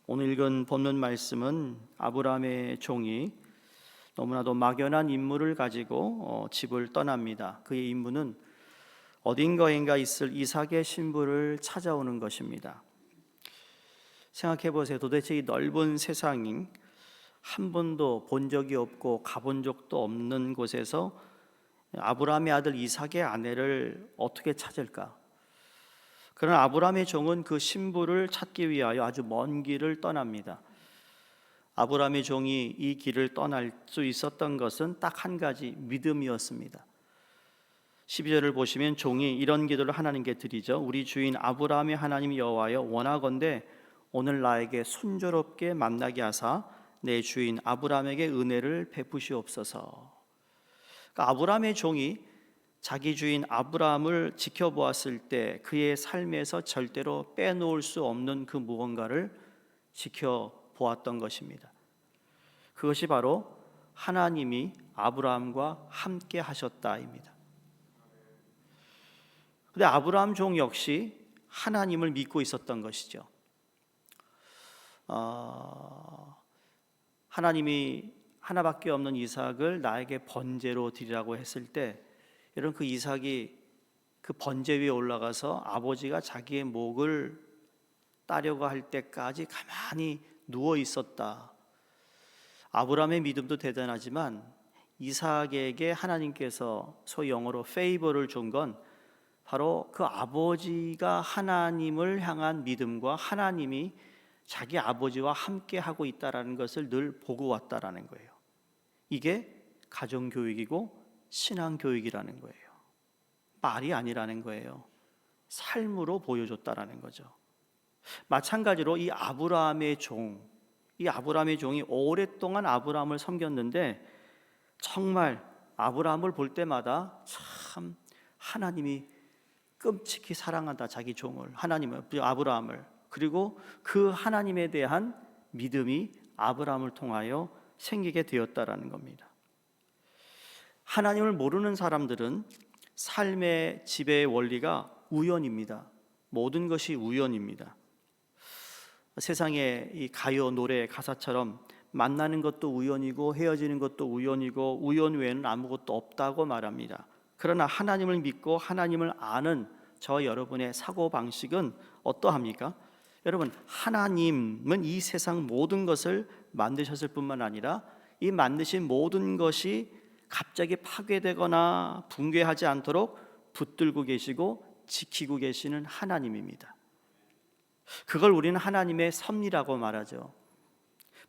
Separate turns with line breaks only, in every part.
오늘 읽은 본문 말씀은 아브라함의 종이 너무나도 막연한 임무를 가지고 집을 떠납니다. 그의 임무는 어딘가에 있을 이삭의 신부를 찾아오는 것입니다. 생각해 보세요. 도대체 이 넓은 세상이 한 번도 본 적이 없고 가본 적도 없는 곳에서 아브라함의 아들 이삭의 아내를 어떻게 찾을까? 그러나 아브라함의 종은 그 신부를 찾기 위하여 아주 먼 길을 떠납니다. 아브라함의 종이 이 길을 떠날 수 있었던 것은 딱 한 가지, 믿음이었습니다. 12절을 보시면 종이 이런 기도를 하나님께 드리죠. 우리 주인 아브라함의 하나님 여호와여, 원하건대 오늘 나에게 순조롭게 만나게 하사 내 주인 아브라함에게 은혜를 베푸시옵소서. 그러니까 아브라함의 종이 자기 주인 아브라함을 지켜보았을 때 그의 삶에서 절대로 빼놓을 수 없는 그 무언가를 지켜보았던 것입니다. 그것이 바로 하나님이 아브라함과 함께 하셨다입니다. 그런데 아브라함 종 역시 하나님을 믿고 있었던 것이죠. 하나님이 하나밖에 없는 이삭을 나에게 번제로 드리라고 했을 때, 여러분, 그 이삭이 그 번제 위에 올라가서 아버지가 자기의 목을 따려고 할 때까지 가만히 누워 있었다. 아브라함의 믿음도 대단하지만 이삭에게 하나님께서 소위 영어로 페이버를 준 건 바로 그 아버지가 하나님을 향한 믿음과 하나님이 자기 아버지와 함께 하고 있다라는 것을 늘 보고 왔다라는 거예요. 이게 가정교육이고 신앙교육이라는 거예요. 말이 아니라는 거예요. 삶으로 보여줬다라는 거죠. 마찬가지로 이 아브라함의 종이 오랫동안 아브라함을 섬겼는데 정말 아브라함을 볼 때마다 참 하나님이 끔찍히 사랑한다, 자기 종을, 아브라함을. 그리고 그 하나님에 대한 믿음이 아브라함을 통하여 생기게 되었다라는 겁니다. 하나님을 모르는 사람들은 삶의 지배의 원리가 우연입니다. 모든 것이 우연입니다. 세상의 이 가요, 노래 가사처럼 만나는 것도 우연이고 헤어지는 것도 우연이고 우연 외에는 아무것도 없다고 말합니다. 그러나 하나님을 믿고 하나님을 아는 저 여러분의 사고방식은 어떠합니까? 여러분, 하나님은 이 세상 모든 것을 만드셨을 뿐만 아니라 이 만드신 모든 것이 갑자기 파괴되거나 붕괴하지 않도록 붙들고 계시고 지키고 계시는 하나님입니다. 그걸 우리는 하나님의 섭리라고 말하죠.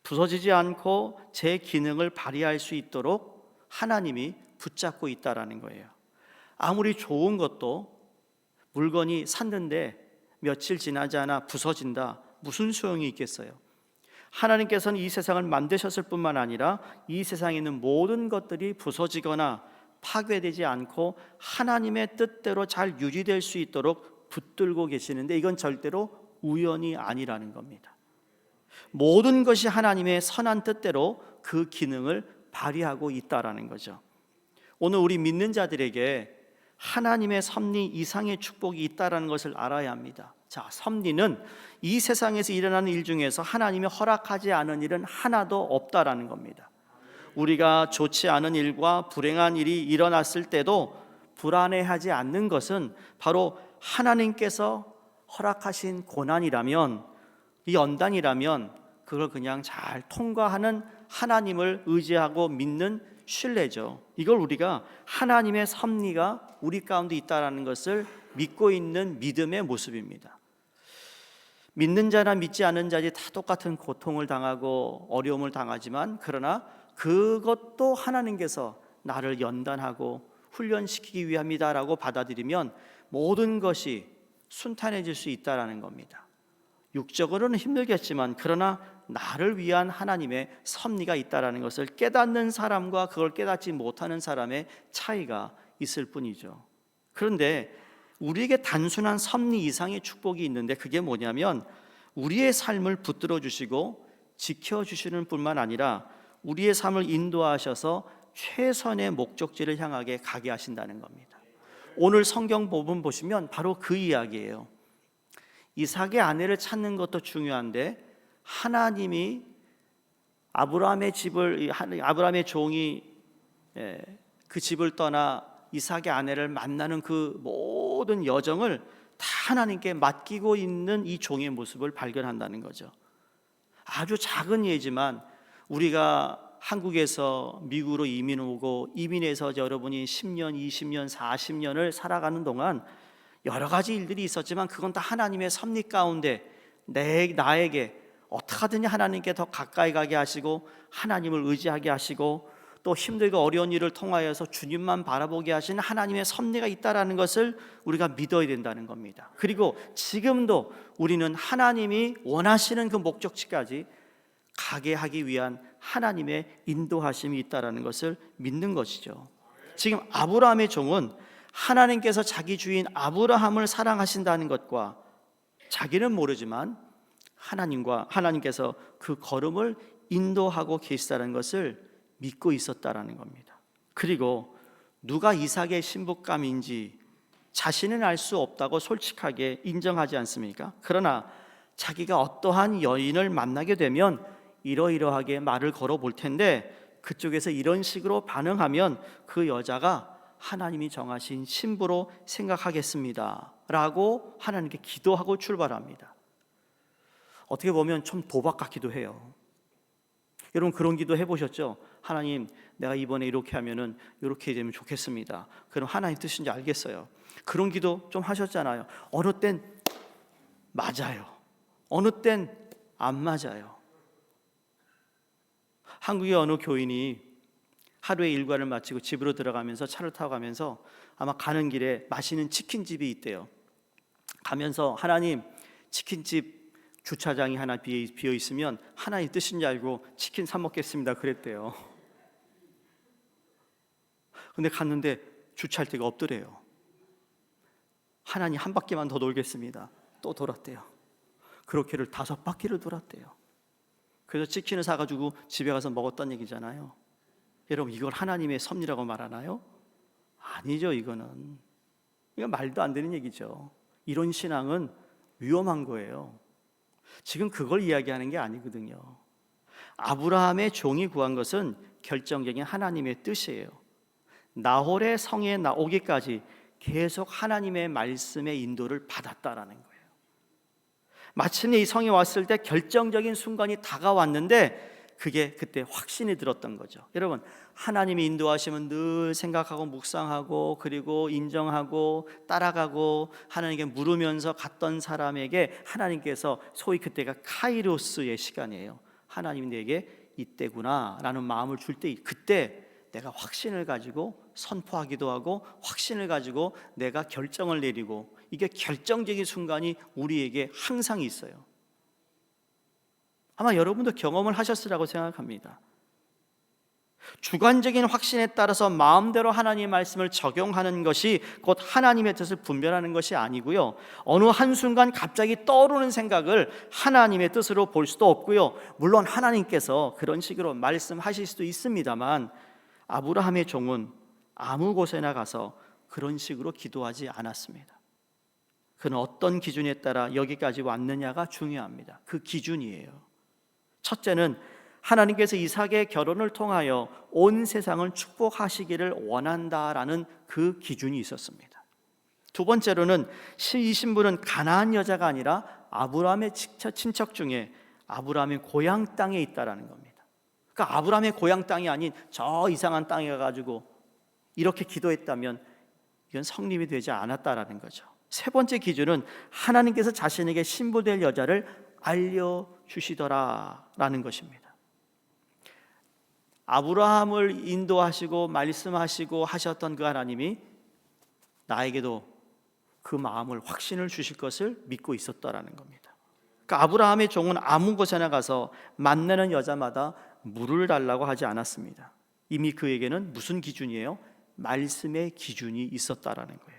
부서지지 않고 제 기능을 발휘할 수 있도록 하나님이 붙잡고 있다라는 거예요. 아무리 좋은 것도 물건이 샀는데 며칠 지나지 않아 부서진다, 무슨 소용이 있겠어요? 하나님께서는 이 세상을 만드셨을 뿐만 아니라 이 세상에 있는 모든 것들이 부서지거나 파괴되지 않고 하나님의 뜻대로 잘 유지될 수 있도록 붙들고 계시는데 이건 절대로 우연이 아니라는 겁니다. 모든 것이 하나님의 선한 뜻대로 그 기능을 발휘하고 있다라는 거죠. 오늘 우리 믿는 자들에게 하나님의 섭리 이상의 축복이 있다라는 것을 알아야 합니다. 자, 섭리는 이 세상에서 일어나는 일 중에서 하나님이 허락하지 않은 일은 하나도 없다라는 겁니다. 우리가 좋지 않은 일과 불행한 일이 일어났을 때도 불안해하지 않는 것은 바로 하나님께서 허락하신 고난이라면, 이 연단이라면 그걸 그냥 잘 통과하는 하나님을 의지하고 믿는 신뢰죠. 이걸 우리가 하나님의 섭리가 우리 가운데 있다는 것을 믿고 있는 믿음의 모습입니다. 믿는 자나 믿지 않는 자들이 다 똑같은 고통을 당하고 어려움을 당하지만, 그러나 그것도 하나님께서 나를 연단하고 훈련시키기 위함이다라고 받아들이면 모든 것이 순탄해질 수 있다는 겁니다. 육적으로는 힘들겠지만 그러나 나를 위한 하나님의 섭리가 있다는 것을 깨닫는 사람과 그걸 깨닫지 못하는 사람의 차이가 있을 뿐이죠. 그런데 우리에게 단순한 섭리 이상의 축복이 있는데 그게 뭐냐면 우리의 삶을 붙들어 주시고 지켜주시는 뿐만 아니라 우리의 삶을 인도하셔서 최선의 목적지를 향하게 가게 하신다는 겁니다. 오늘 성경 부분 보시면 바로 그 이야기예요. 이삭의 아내를 찾는 것도 중요한데 하나님이 아브라함의 아브라함의 종이 그 집을 떠나 이삭의 아내를 만나는 그 모든 여정을 다 하나님께 맡기고 있는 이 종의 모습을 발견한다는 거죠. 아주 작은 예지만 우리가 한국에서 미국으로 이민 오고 이민해서 여러분이 10년, 20년, 40년을 살아가는 동안 여러 가지 일들이 있었지만 그건 다 하나님의 섭리 가운데 나에게 어떻게 하든지 하나님께 더 가까이 가게 하시고 하나님을 의지하게 하시고 또 힘들고 어려운 일을 통하여서 주님만 바라보게 하시는 하나님의 섭리가 있다라는 것을 우리가 믿어야 된다는 겁니다. 그리고 지금도 우리는 하나님이 원하시는 그 목적지까지 가게 하기 위한 하나님의 인도하심이 있다라는 것을 믿는 것이죠. 지금 아브라함의 종은 하나님께서 자기 주인 아브라함을 사랑하신다는 것과 자기는 모르지만 하나님께서 그 걸음을 인도하고 계시다는 것을 믿고 있었다라는 겁니다. 그리고 누가 이삭의 신부감인지 자신은 알 수 없다고 솔직하게 인정하지 않습니까? 그러나 자기가 어떠한 여인을 만나게 되면 이러이러하게 말을 걸어 볼 텐데 그쪽에서 이런 식으로 반응하면 그 여자가 하나님이 정하신 신부로 생각하겠습니다 라고 하나님께 기도하고 출발합니다. 어떻게 보면 좀 도박 같기도 해요. 여러분 그런 기도 해보셨죠? 하나님, 내가 이번에 이렇게 하면은 이렇게 되면 좋겠습니다. 그럼 하나님 뜻인지 알겠어요. 그런 기도 좀 하셨잖아요. 어느 땐 맞아요. 어느 땐 안 맞아요. 한국의 어느 교인이 하루의 일과를 마치고 집으로 들어가면서 차를 타고 가면서 아마 가는 길에 맛있는 치킨집이 있대요. 가면서 하나님, 치킨집 주차장이 하나 비어 있으면 하나님 뜻인지 알고 치킨 사 먹겠습니다 그랬대요. 근데 갔는데 주차할 데가 없더래요. 하나님 한 바퀴만 더 돌겠습니다. 또 돌았대요. 그렇게를 5바퀴를 돌았대요. 그래서 치킨을 사가지고 집에 가서 먹었던 얘기잖아요. 여러분 이걸 하나님의 섭리라고 말하나요? 아니죠. 이건 말도 안 되는 얘기죠. 이런 신앙은 위험한 거예요. 지금 그걸 이야기하는 게 아니거든요. 아브라함의 종이 구한 것은 결정적인 하나님의 뜻이에요. 나홀의 성에 나오기까지 계속 하나님의 말씀의 인도를 받았다라는 거예요. 마침내 이 성에 왔을 때 결정적인 순간이 다가왔는데 그게 그때 확신이 들었던 거죠. 여러분 하나님이 인도하시면 늘 생각하고 묵상하고 그리고 인정하고 따라가고 하나님께 물으면서 갔던 사람에게 하나님께서 소위 그때가 카이로스의 시간이에요. 하나님이 내게 이때구나 라는 마음을 줄 때 그때 내가 확신을 가지고 선포하기도 하고 확신을 가지고 내가 결정을 내리고 이게 결정적인 순간이 우리에게 항상 있어요. 아마 여러분도 경험을 하셨으라고 생각합니다. 주관적인 확신에 따라서 마음대로 하나님의 말씀을 적용하는 것이 곧 하나님의 뜻을 분별하는 것이 아니고요. 어느 한순간 갑자기 떠오르는 생각을 하나님의 뜻으로 볼 수도 없고요. 물론 하나님께서 그런 식으로 말씀하실 수도 있습니다만 아브라함의 종은 아무 곳에나 가서 그런 식으로 기도하지 않았습니다. 그는 어떤 기준에 따라 여기까지 왔느냐가 중요합니다. 그 기준이에요. 첫째는 하나님께서 이삭의 결혼을 통하여 온 세상을 축복하시기를 원한다라는 그 기준이 있었습니다. 두 번째로는 이 신부는 가나안 여자가 아니라 아브라함의 친척 중에 아브라함의 고향 땅에 있다라는 겁니다. 그러니까 아브라함의 고향 땅이 아닌 저 이상한 땅에 가가지고 이렇게 기도했다면 이건 성립이 되지 않았다라는 거죠. 세 번째 기준은 하나님께서 자신에게 신부될 여자를 알려주시더라라는 것입니다. 아브라함을 인도하시고 말씀하시고 하셨던 그 하나님이 나에게도 그 마음을 확신을 주실 것을 믿고 있었다라는 겁니다. 그러니까 아브라함의 종은 아무 곳에나 가서 만나는 여자마다 물을 달라고 하지 않았습니다. 이미 그에게는 무슨 기준이에요? 말씀의 기준이 있었다라는 거예요.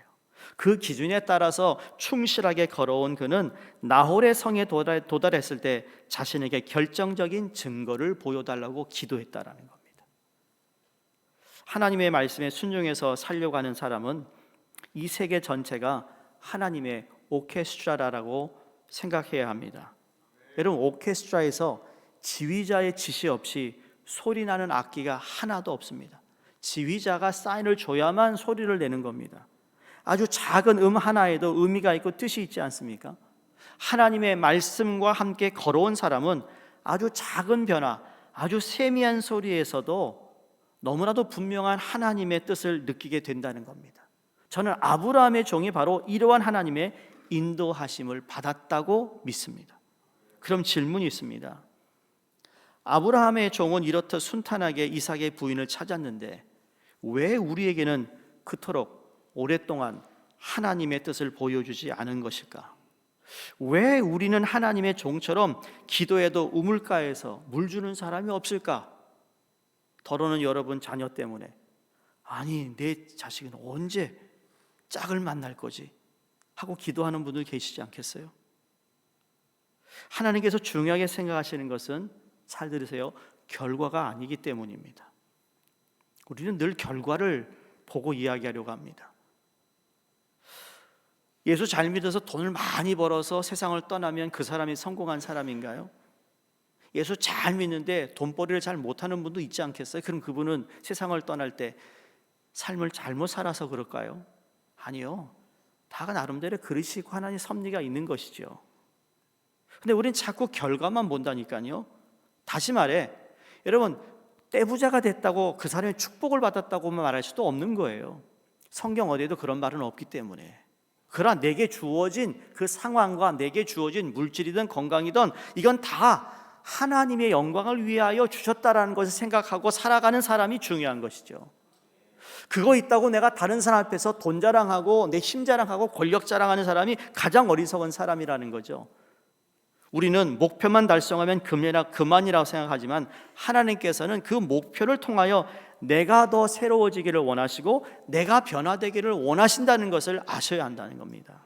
그 기준에 따라서 충실하게 걸어온 그는 나홀의 성에 도달했을 때 자신에게 결정적인 증거를 보여달라고 기도했다라는 겁니다. 하나님의 말씀에 순종해서 살려가는 사람은 이 세계 전체가 하나님의 오케스트라라고 생각해야 합니다. 여러분, 오케스트라에서 지휘자의 지시 없이 소리 나는 악기가 하나도 없습니다. 지휘자가 사인을 줘야만 소리를 내는 겁니다. 아주 작은 하나에도 의미가 있고 뜻이 있지 않습니까? 하나님의 말씀과 함께 걸어온 사람은 아주 작은 변화, 아주 세미한 소리에서도 너무나도 분명한 하나님의 뜻을 느끼게 된다는 겁니다. 저는 아브라함의 종이 바로 이러한 하나님의 인도하심을 받았다고 믿습니다. 그럼 질문이 있습니다. 아브라함의 종은 이렇듯 순탄하게 이삭의 부인을 찾았는데 왜 우리에게는 그토록 오랫동안 하나님의 뜻을 보여주지 않은 것일까? 왜 우리는 하나님의 종처럼 기도해도 우물가에서 물 주는 사람이 없을까? 더러는 여러분 자녀 때문에, 아니 내 자식은 언제 짝을 만날 거지? 하고 기도하는 분들 계시지 않겠어요? 하나님께서 중요하게 생각하시는 것은, 잘 들으세요, 결과가 아니기 때문입니다. 우리는 늘 결과를 보고 이야기하려고 합니다. 예수 잘 믿어서 돈을 많이 벌어서 세상을 떠나면 그 사람이 성공한 사람인가요? 예수 잘 믿는데 돈벌이를 잘 못하는 분도 있지 않겠어요? 그럼 그분은 세상을 떠날 때 삶을 잘못 살아서 그럴까요? 아니요, 다가 나름대로 그릇이고 하나님의 섭리가 있는 것이죠. 근데 우린 자꾸 결과만 본다니까요. 다시 말해, 여러분, 떼부자가 됐다고 그 사람이 축복을 받았다고만 말할 수도 없는 거예요. 성경 어디에도 그런 말은 없기 때문에. 그러나 내게 주어진 그 상황과 내게 주어진 물질이든 건강이든 이건 다 하나님의 영광을 위하여 주셨다라는 것을 생각하고 살아가는 사람이 중요한 것이죠. 그거 있다고 내가 다른 사람 앞에서 돈 자랑하고 내 힘 자랑하고 권력 자랑하는 사람이 가장 어리석은 사람이라는 거죠. 우리는 목표만 달성하면 그만이라고 생각하지만 하나님께서는 그 목표를 통하여 내가 더 새로워지기를 원하시고 내가 변화되기를 원하신다는 것을 아셔야 한다는 겁니다.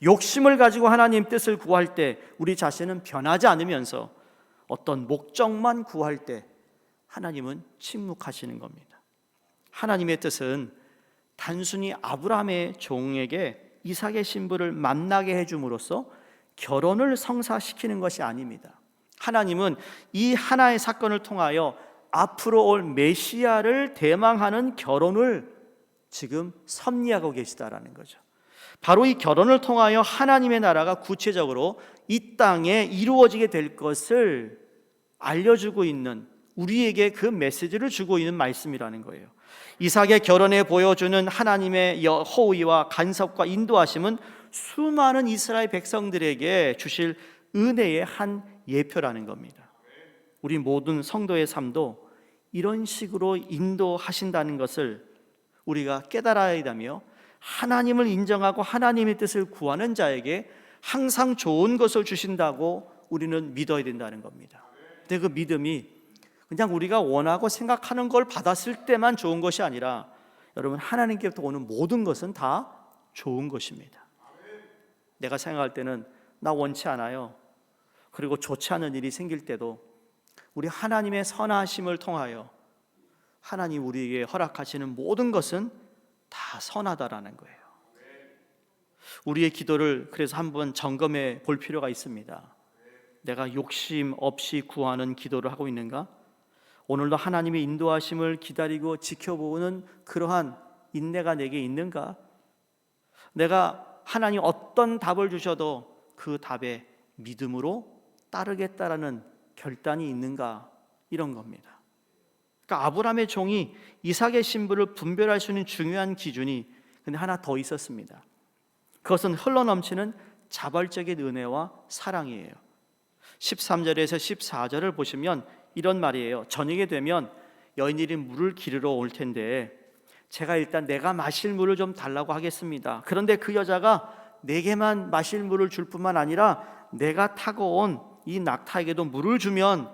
욕심을 가지고 하나님 뜻을 구할 때 우리 자신은 변하지 않으면서 어떤 목적만 구할 때 하나님은 침묵하시는 겁니다. 하나님의 뜻은 단순히 아브라함의 종에게 이삭의 신부를 만나게 해줌으로써 결혼을 성사시키는 것이 아닙니다. 하나님은 이 하나의 사건을 통하여 앞으로 올 메시아를 대망하는 결혼을 지금 섭리하고 계시다라는 거죠. 바로 이 결혼을 통하여 하나님의 나라가 구체적으로 이 땅에 이루어지게 될 것을 알려주고 있는, 우리에게 그 메시지를 주고 있는 말씀이라는 거예요. 이삭의 결혼에 보여주는 하나님의 호의와 간섭과 인도하심은 수많은 이스라엘 백성들에게 주실 은혜의 한 예표라는 겁니다. 우리 모든 성도의 삶도 이런 식으로 인도하신다는 것을 우리가 깨달아야 하며, 하나님을 인정하고 하나님의 뜻을 구하는 자에게 항상 좋은 것을 주신다고 우리는 믿어야 된다는 겁니다. 근데 그 믿음이 그냥 우리가 원하고 생각하는 걸 받았을 때만 좋은 것이 아니라, 여러분, 하나님께부터 오는 모든 것은 다 좋은 것입니다. 내가 생각할 때는 나 원치 않아요. 그리고 좋지 않은 일이 생길 때도 우리 하나님의 선하심을 통하여 하나님 우리에게 허락하시는 모든 것은 다 선하다라는 거예요. 우리의 기도를 그래서 한번 점검해 볼 필요가 있습니다. 내가 욕심 없이 구하는 기도를 하고 있는가? 오늘도 하나님의 인도하심을 기다리고 지켜보는 그러한 인내가 내게 있는가? 내가 하나님 어떤 답을 주셔도 그 답에 믿음으로 따르겠다라는 결단이 있는가? 이런 겁니다. 그러니까 아브라함의 종이 이삭의 신부를 분별할 수 있는 중요한 기준이 근데 하나 더 있었습니다. 그것은 흘러넘치는 자발적인 은혜와 사랑이에요. 13절에서 14절을 보시면 이런 말이에요. 저녁이 되면 여인들이 물을 기르러 올 텐데 제가 일단 내가 마실 물을 좀 달라고 하겠습니다. 그런데 그 여자가 내게만 마실 물을 줄 뿐만 아니라 내가 타고 온 이 낙타에게도 물을 주면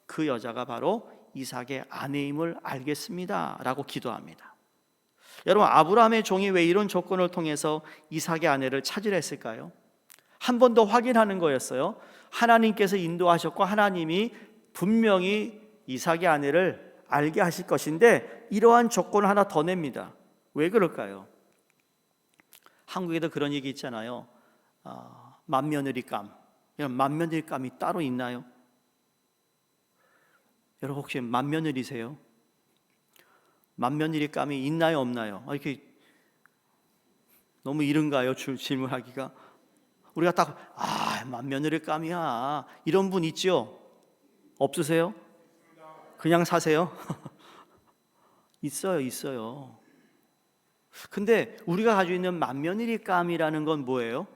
그 여자가 바로 이삭의 아내임을 알겠습니다 라고 기도합니다. 여러분, 아브라함의 종이 왜 이런 조건을 통해서 이삭의 아내를 찾으려 했을까요? 한 번 더 확인하는 거였어요. 하나님께서 인도하셨고 하나님이 분명히 이삭의 아내를 알게 하실 것인데 이러한 조건을 하나 더 냅니다. 왜 그럴까요? 한국에도 그런 얘기 있잖아요. 맏며느리감, 이런 맏며느리감이 따로 있나요? 여러분 혹시 맏며느리세요? 맏며느리감이 있나요, 없나요? 이렇게 너무 이른가요? 질문하기가? 우리가 딱 맏며느리감이야 이런 분 있죠? 없으세요? 그냥 사세요? 있어요. 근데 우리가 가지고 있는 맏며느리감이라는 건 뭐예요?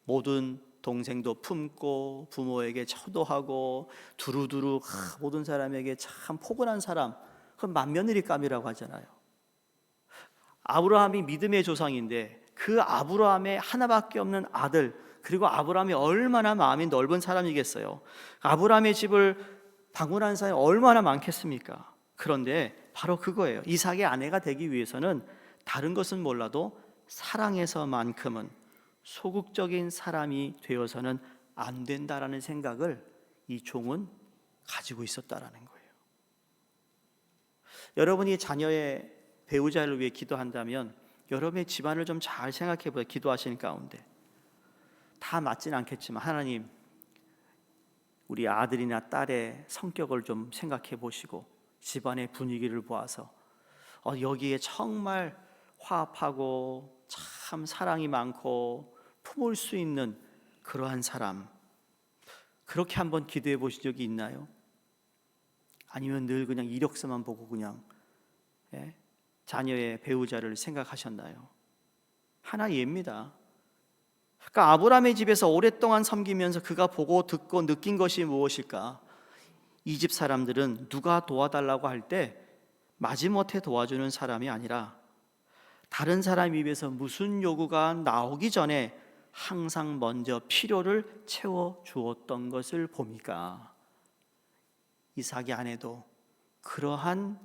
모든 동생도 품고 부모에게 처도하고 두루두루 모든 사람에게 참 포근한 사람, 그건 맏며느리감이라고 하잖아요. 아브라함이 믿음의 조상인데 그 아브라함의 하나밖에 없는 아들, 그리고 아브라함이 얼마나 마음이 넓은 사람이겠어요. 아브라함의 집을 방문한 사람이 얼마나 많겠습니까? 그런데 바로 그거예요. 이삭의 아내가 되기 위해서는 다른 것은 몰라도 사랑에서만큼은 소극적인 사람이 되어서는 안 된다라는 생각을 이 종은 가지고 있었다라는 거예요. 여러분이 자녀의 배우자를 위해 기도한다면 여러분의 집안을 좀 잘 생각해 보세요. 기도하시는 가운데 다 맞진 않겠지만 하나님, 우리 아들이나 딸의 성격을 좀 생각해 보시고 집안의 분위기를 보아서 여기에 정말 화합하고 참 사랑이 많고 품을 수 있는 그러한 사람, 그렇게 한번 기도해 보신 적이 있나요? 아니면 늘 그냥 이력서만 보고 그냥 자녀의 배우자를 생각하셨나요? 하나 예입니다. 그러니까 아브라함의 집에서 오랫동안 섬기면서 그가 보고 듣고 느낀 것이 무엇일까? 이 집 사람들은 누가 도와달라고 할 때 마지못해 도와주는 사람이 아니라 다른 사람 입에서 무슨 요구가 나오기 전에 항상 먼저 필요를 채워 주었던 것을 봅니까? 이삭의 아내도 그러한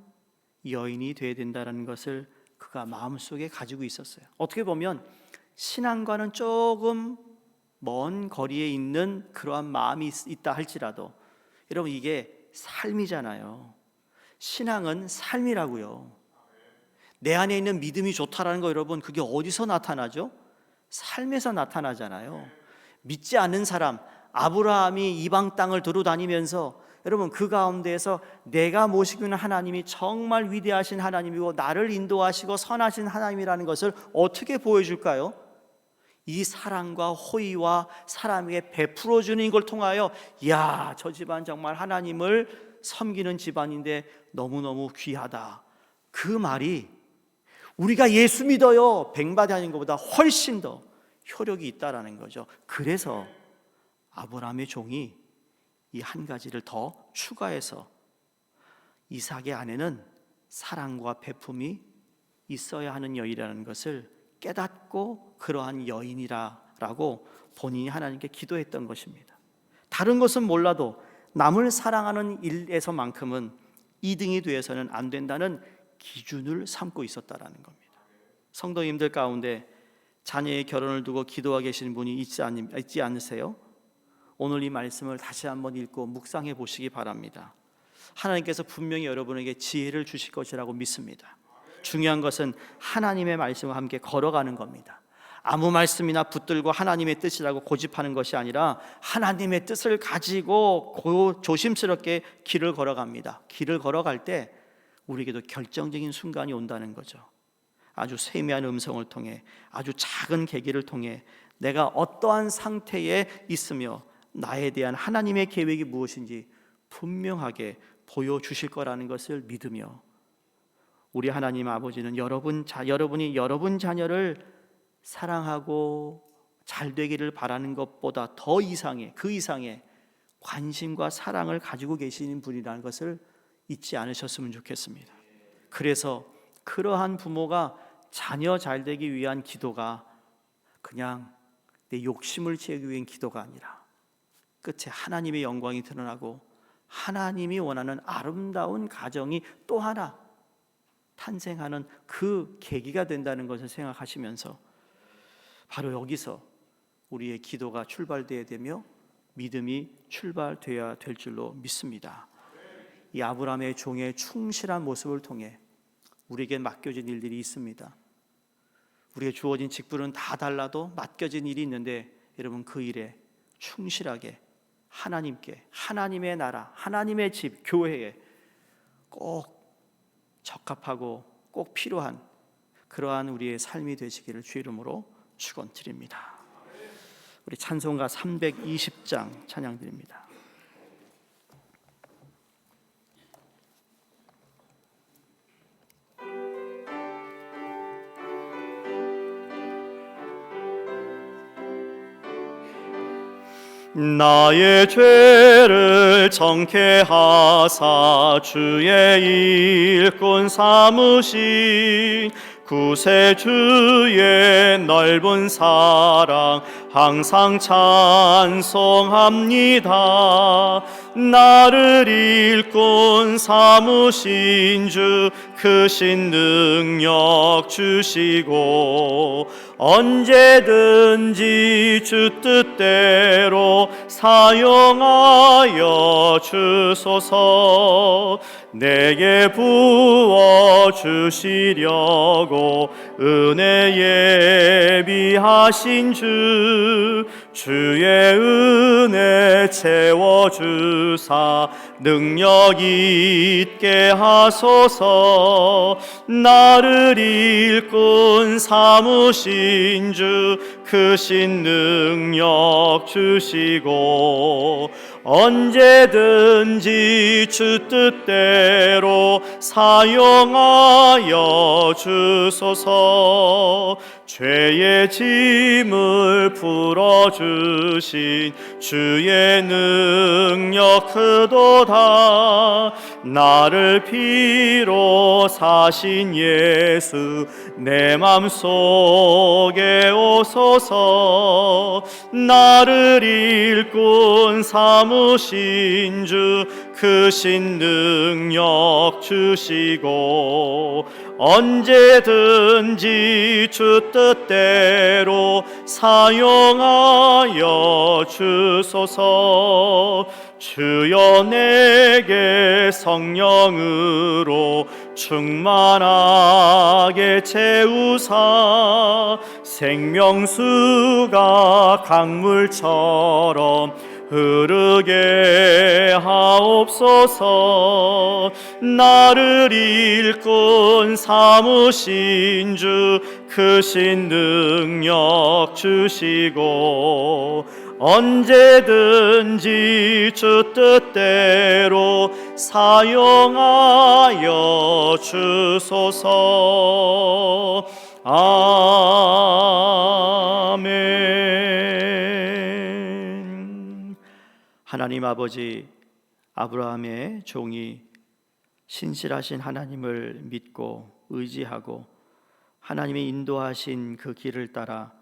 여인이 되어야 된다는 것을 그가 마음속에 가지고 있었어요. 어떻게 보면 신앙과는 조금 먼 거리에 있는 그러한 마음이 있다 할지라도 여러분 이게 삶이잖아요. 신앙은 삶이라고요. 내 안에 있는 믿음이 좋다라는 거 여러분 그게 어디서 나타나죠? 삶에서 나타나잖아요. 믿지 않는 사람, 아브라함이 이방 땅을 두루다니면서 여러분 그 가운데에서 내가 모시고 있는 하나님이 정말 위대하신 하나님이고 나를 인도하시고 선하신 하나님이라는 것을 어떻게 보여줄까요? 이 사랑과 호의와 사람에게 베풀어 주는 걸 통하여 야, 저 집안 정말 하나님을 섬기는 집안인데 너무너무 귀하다. 그 말이 우리가 예수 믿어요 뱅바디 하는 것보다 훨씬 더 효력이 있다라는 거죠. 그래서 아브라함의 종이 이 한 가지를 더 추가해서 이삭의 아내는 사랑과 베품이 있어야 하는 여인이라는 것을 깨닫고 그러한 여인이라고 본인이 하나님께 기도했던 것입니다. 다른 것은 몰라도 남을 사랑하는 일에서만큼은 2등이 되어서는 안 된다는 기준을 삼고 있었다라는 겁니다. 성도님들 가운데 자녀의 결혼을 두고 기도하고 계시는 분이 있지 않으세요? 오늘 이 말씀을 다시 한번 읽고 묵상해 보시기 바랍니다. 하나님께서 분명히 여러분에게 지혜를 주실 것이라고 믿습니다. 중요한 것은 하나님의 말씀과 함께 걸어가는 겁니다. 아무 말씀이나 붙들고 하나님의 뜻이라고 고집하는 것이 아니라 하나님의 뜻을 가지고 조심스럽게 길을 걸어갑니다. 길을 걸어갈 때 우리에게도 결정적인 순간이 온다는 거죠. 아주 세미한 음성을 통해, 아주 작은 계기를 통해 내가 어떠한 상태에 있으며 나에 대한 하나님의 계획이 무엇인지 분명하게 보여주실 거라는 것을 믿으며 우리 하나님 아버지는 여러분이 여러분 자녀를 사랑하고 잘 되기를 바라는 것보다 더 이상의 그 이상의 관심과 사랑을 가지고 계시는 분이라는 것을 잊지 않으셨으면 좋겠습니다. 그래서 그러한 부모가 자녀 잘 되기 위한 기도가 그냥 내 욕심을 채우기 위한 기도가 아니라 끝에 하나님의 영광이 드러나고 하나님이 원하는 아름다운 가정이 또 하나 탄생하는 그 계기가 된다는 것을 생각하시면서 바로 여기서 우리의 기도가 출발되어야 되며 믿음이 출발되어야 될 줄로 믿습니다. 이 아브라함의 종의 충실한 모습을 통해 우리에게 맡겨진 일들이 있습니다. 우리에게 주어진 직분은 다 달라도 맡겨진 일이 있는데 여러분 그 일에 충실하게 하나님께, 하나님의 나라, 하나님의 집, 교회에 꼭 적합하고 꼭 필요한 그러한 우리의 삶이 되시기를 주 이름으로 축원드립니다. 우리 찬송가 320장 찬양드립니다. 나의 죄를 정케 하사 주의 일꾼 삼으신 구세주의 넓은 사랑 항상 찬송합니다. 나를 일꾼 삼으신 주 크신 능력 주시고 언제든지 주 뜻대로 사용하여 주소서. 내게 부어 주시려고 은혜 예비하신 주 주의 은혜 채워주사 능력 있게 하소서. 나를 일꾼 삼으신 주 크신 능력 주시고 언제든지 주 뜻대로 사용하여 주소서. 죄의 짐을 풀어주신 주의 능력 크도다. 나를 피로 사신 예수 내 맘속에 오소서. 나를 일꾼 삼으신 주 크신 능력 주시고 언제든지 주 뜻대로 사용하여 주소서. 주여 내게 성령으로 충만하게 채우사 생명수가 강물처럼 흐르게 하옵소서. 나를 일꾼 삼으신 주 크신 능력 주시고 언제든지 주 뜻대로 사용하여 주소서. 아멘. 하나님 아버지, 아브라함의 종이 신실하신 하나님을 믿고 의지하고 하나님의 인도하신 그 길을 따라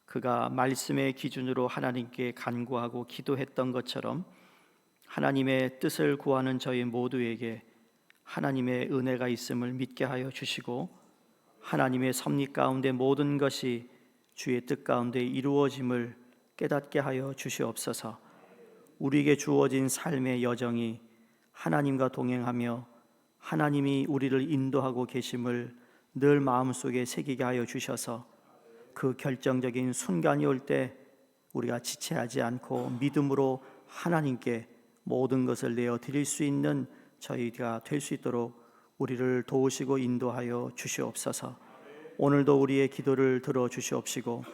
그가 말씀의 기준으로 하나님께 간구하고 기도했던 것처럼 하나님의 뜻을 구하는 저희 모두에게 하나님의 은혜가 있음을 믿게 하여 주시고 하나님의 섭리 가운데 모든 것이 주의 뜻 가운데 이루어짐을 깨닫게 하여 주시옵소서. 우리에게 주어진 삶의 여정이 하나님과 동행하며 하나님이 우리를 인도하고 계심을 늘 마음속에 새기게 하여 주셔서 그 결정적인 순간이 올 때 우리가 지체하지 않고 믿음으로 하나님께 모든 것을 내어 드릴 수 있는 저희가 될 수 있도록 우리를 도우시고 인도하여 주시옵소서. 오늘도 우리의 기도를 들어 주시옵시고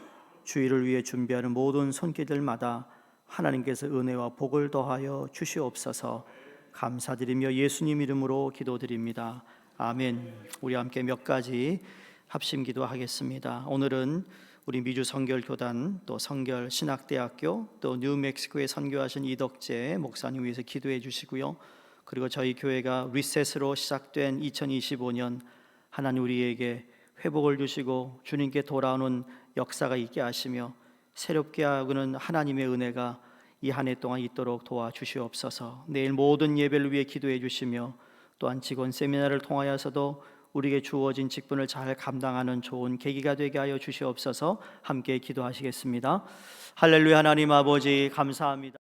주일을 위해 준비하는 모든 손길들마다 하나님께서 은혜와 복을 더하여 주시옵소서. 감사드리며 예수님 이름으로 기도드립니다. 아멘. 우리 함께 몇 가지 합심 기도하겠습니다. 오늘은 우리 미주 선결교단 또 선결신학대학교 또 뉴멕시코에 선교하신 이덕재 목사님 위해서 기도해 주시고요. 그리고 저희 교회가 리셋으로 시작된 2025년 하나님 우리에게 회복을 주시고 주님께 돌아오는 역사가 있게 하시며 새롭게 하고는 하나님의 은혜가 이 한 해 동안 있도록 도와주시옵소서. 내일 모든 예배를 위해 기도해 주시며 또한 직원 세미나를 통하여서도 우리에게 주어진 직분을 잘 감당하는 좋은 계기가 되게 하여 주시옵소서. 함께 기도하시겠습니다. 할렐루야. 하나님 아버지 감사합니다.